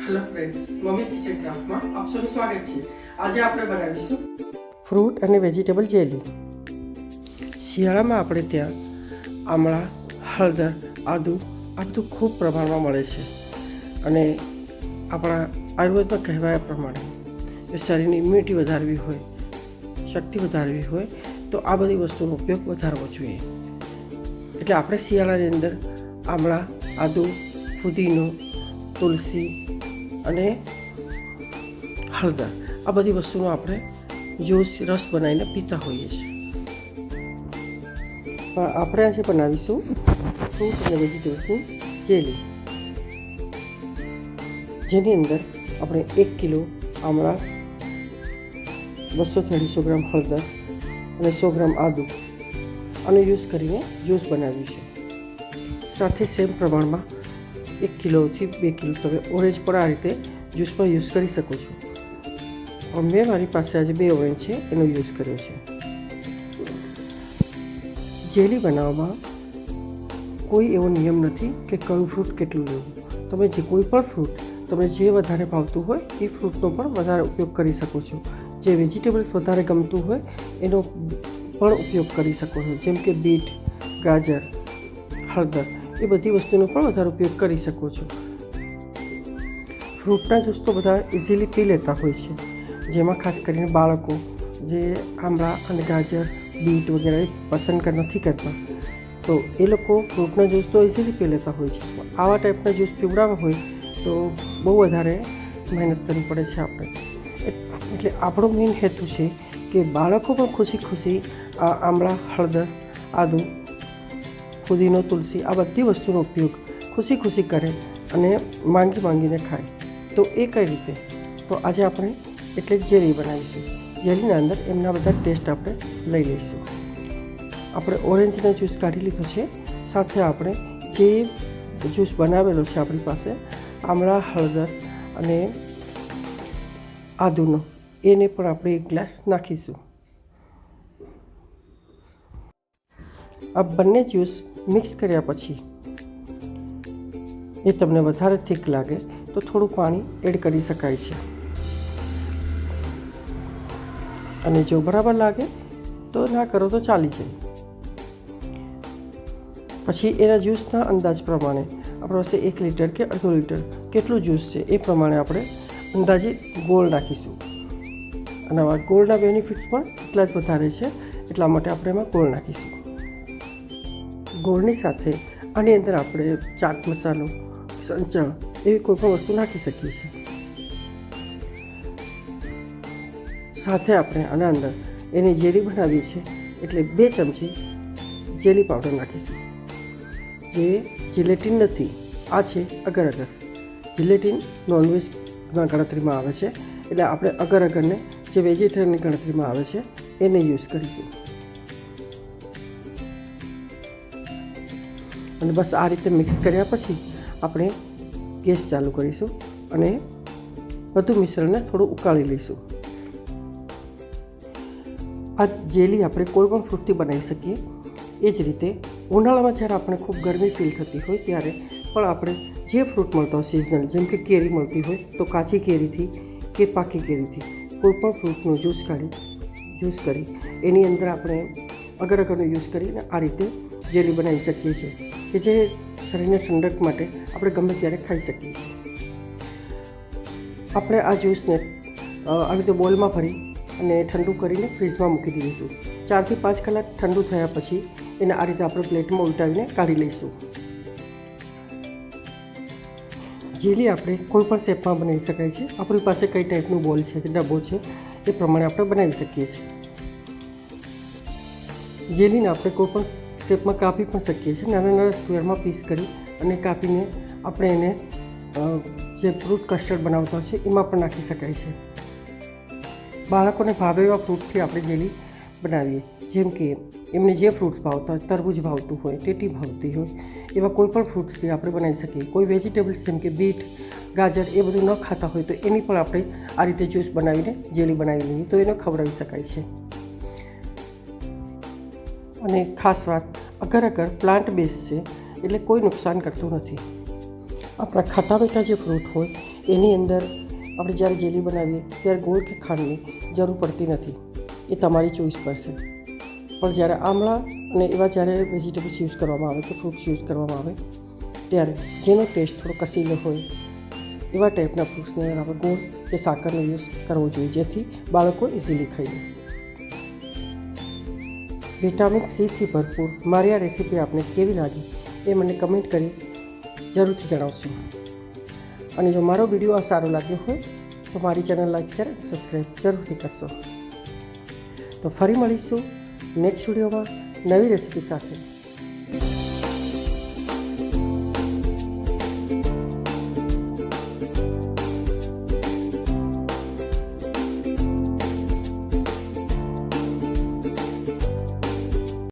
Hello friends, mummy kitchen ક્રાફ્ટમાં આપ સૌનું સ્વાગત છે. આજે આપણે બનાવીશું ફ્રૂટ અને વેજીટેબલ જેલી. શિયાળામાં આપણે ત્યાં આમળા, હળદર, આદુ આ બધું ખૂબ પ્રમાણમાં મળે છે અને આપણા આયુર્વેદમાં કહેવાયા પ્રમાણે જો શરીરની ઇમ્યુનિટી વધારવી હોય, શક્તિ વધારવી હોય તો આ બધી વસ્તુનો ઉપયોગ વધારવો જોઈએ. એટલે આપણે શિયાળાની અંદર આમળા, આદુ, ફુદીનો, તુલસી અને હળદર આ બધી વસ્તુનો આપણે જ્યુસ રસ બનાવીને પીતા હોઈએ છીએ. પણ આપણે આજે બનાવીશું ફ્રૂટ અને વેજીટેબલ્સની જેલી, જેની અંદર આપણે 1 કિલો આમળા, 200-250 ગ્રામ હળદર અને 100 ગ્રામ આદુ આનો યુઝ કરીને જ્યુસ બનાવ્યું છે. સાથે સેમ પ્રમાણમાં 1 કિલોથી 2 કિલો તમે ઓરેન્જ પણ આ રીતે જ્યુસમાં યુઝ કરી શકો છો. મેં મારી પાસે આજે 2 ઓરેન્જ છે એનો યુઝ કર્યો છે. જેલી બનાવવામાં કોઈ એવો નિયમ નથી કે કયું ફ્રૂટ કેટલું લેવું. તમે જે કોઈ પણ ફ્રૂટ તમને જે વધારે ભાવતું હોય એ ફ્રૂટનો પણ વધારે ઉપયોગ કરી શકો છો. જે વેજીટેબલ્સ વધારે ગમતું હોય એનો પણ ઉપયોગ કરી શકો છો, જેમ કે બીટ, ગાજર, હળદર એ બધી વસ્તુનો પણ વધારે ઉપયોગ કરી શકો છો. ફ્રૂટના જ્યુસ તો બધા ઇઝીલી પી લેતા હોય છે, જેમાં ખાસ કરીને બાળકો જે આમળા અને ગાજર, બીટ વગેરે પસંદ નથી કરતા, તો એ લોકો ફ્રૂટના જ્યુસ તો ઇઝીલી પી લેતા હોય છે. આવા ટાઈપના જ્યુસ પીવડાવવા હોય તો બહુ વધારે મહેનત કરવી પડે છે આપણે. એટલે આપણો મેઇન હેતુ છે કે બાળકો પણ ખુશી ખુશી આ આમળા, હળદર, આદુ, ફુદીનો, તુલસી આ બધી વસ્તુનો ઉપયોગ ખુશી ખુશી કરે અને માંગીને ખાય. તો એ કઈ રીતે? તો આજે આપણે એટલે જ જેલી બનાવીશું. જેલીના અંદર એમના બધા ટેસ્ટ આપણે લઈ લઈશું. આપણે ઓરેન્જનો જ્યુસ કાઢી લીધો છે. સાથે આપણે જે જ્યુસ બનાવેલો છે આપણી પાસે આમળા, હળદર અને આદુનો, એને પણ આપણે 1 ગ્લાસ નાખીશું. આ બંને જ્યુસ મિક્સ કર્યા પછી એ તમને વધારે થીક લાગે તો થોડું પાણી એડ કરી શકાય છે, અને જો બરાબર લાગે તો ના કરો તો ચાલી જાય. પછી એના જ્યુસના અંદાજ પ્રમાણે આપણી પાસે 1 લીટર કે અડધો લીટર કેટલું જ્યુસ છે એ પ્રમાણે આપણે અંદાજે ગોળ નાખીશું. અને આવા ગોળના બેનિફિટ્સ પણ એટલા જ વધારે છે, એટલા માટે આપણે એમાં ગોળ નાખીશું. ગોળની સાથે આની અંદર આપણે ચાટ મસાલો, સંચળ એવી કોઈ પણ વસ્તુ નાખી શકીએ છીએ. સાથે આપણે આના અંદર એની જેલી બનાવીએ છીએ એટલે 2 ચમચી જેલી પાવડર નાખીશું. જે જિલેટીન નથી, આ છે અગર અગર. જિલેટીન નોનવેજના ગણતરીમાં આવે છે, એટલે આપણે અગર અગરને જે વેજીટેરિયનની ગણતરીમાં આવે છે એને યુઝ કરીશું. અને બસ આ રીતે મિક્સ કર્યા પછી આપણે ગેસ ચાલુ કરીશું અને બધું મિશ્રણને થોડું ઉકાળી લઈશું. આ જેલી આપણે કોઈ પણ ફ્રૂટથી બનાવી શકીએ. એ જ રીતે ઉનાળામાં જ્યારે આપણે ખૂબ ગરમી ફીલ થતી હોય ત્યારે પણ આપણે જે ફ્રૂટ મળતો હોય સિઝનલ, જેમ કે કેરી મળતી હોય તો કાચી કેરીથી કે પાકી કેરીથી કોઈ પણ ફ્રૂટનો જ્યુસ કરી એની અંદર આપણે અગર અગરનો યુઝ કરીને આ રીતે જેલી બનાવી શકીએ છીએ, કે જે શરીરને ઠંડક માટે આપણે ગમે ત્યારે ખાઈ શકીએ છીએ. આપણે આ જ્યુસને આવી રીતે બોલમાં ભરી અને ઠંડુ કરીને ફ્રીજમાં મૂકી દીધું. 4 થી 5 કલાક ઠંડુ થયા પછી એને આ રીતે આપણે પ્લેટમાં ઉલટાવીને કાઢી લઈશું. જેલી આપણે કોઈ પણ શેપમાં બનાવી શકાય છે. આપણી પાસે કઈ ટાઈપનું બોલ છે કે ડબ્બો છે એ પ્રમાણે આપણે બનાવી શકીએ છીએ. જેલીને આપણે કોઈ પણ શેપમાં કાપી પણ શકીએ છીએ. નાના નાના સ્ક્વેરમાં પીસ કરી અને કાપીને આપણે એને જે ફ્રૂટ કસ્ટર્ડ બનાવતા છે એમાં પણ નાખી શકાય છે. બાળકોને ભાવે એવા ફ્રૂટથી આપણે જેલી બનાવીએ, જેમ કે એમને જે ફ્રૂટ્સ ભાવતા હોય, તરબૂચ ભાવતું હોય, ટેટી ભાવતી હોય, એવા કોઈ પણ ફ્રૂટ્સથી આપણે બનાવી શકીએ. કોઈ વેજીટેબલ્સ જેમ કે બીટ, ગાજર એ બધું ન ખાતા હોય તો એની પણ આપણે આ રીતે જ્યુસ બનાવીને જેલી બનાવી લઈએ તો એને ખવડાવી શકાય છે. અને ખાસ વાત, અગર અગર પ્લાન્ટ બેઝ છે એટલે કોઈ નુકસાન કરતું નથી. આપણા ખાટા મીઠા જે ફ્રૂટ હોય એની અંદર આપણે જ્યારે જેલી બનાવીએ ત્યારે ગોળ કે ખાંડની જરૂર પડતી નથી, એ તમારી ચોઈસ પર છે. પણ જ્યારે આમળા અને એવા જ્યારે વેજીટેબલ્સ યુઝ કરવામાં આવે કે ફ્રૂટ્સ યુઝ કરવામાં આવે ત્યારે જેનો ટેસ્ટ થોડો કસીલો હોય એવા ટાઈપના ફ્રૂટ્સની અંદર આપણે ગોળ કે સાકરનો યુઝ કરવો જોઈએ, જેથી બાળકો ઇઝીલી ખાઈ લે. વિટામિન સીથી ભરપૂર મારી આ રેસીપી આપને કેવી લાગી એ મને કમેન્ટ કરી જરૂરથી જણાવશો. અને જો મારો વિડીયો આ સારો લાગ્યો હોય તો મારી ચેનલ લાઈક, શેર અને સબસ્ક્રાઈબ જરૂરથી કરશો. તો ફરી મળીશું નેક્સ્ટ વિડીયોમાં નવી રેસીપી સાથે.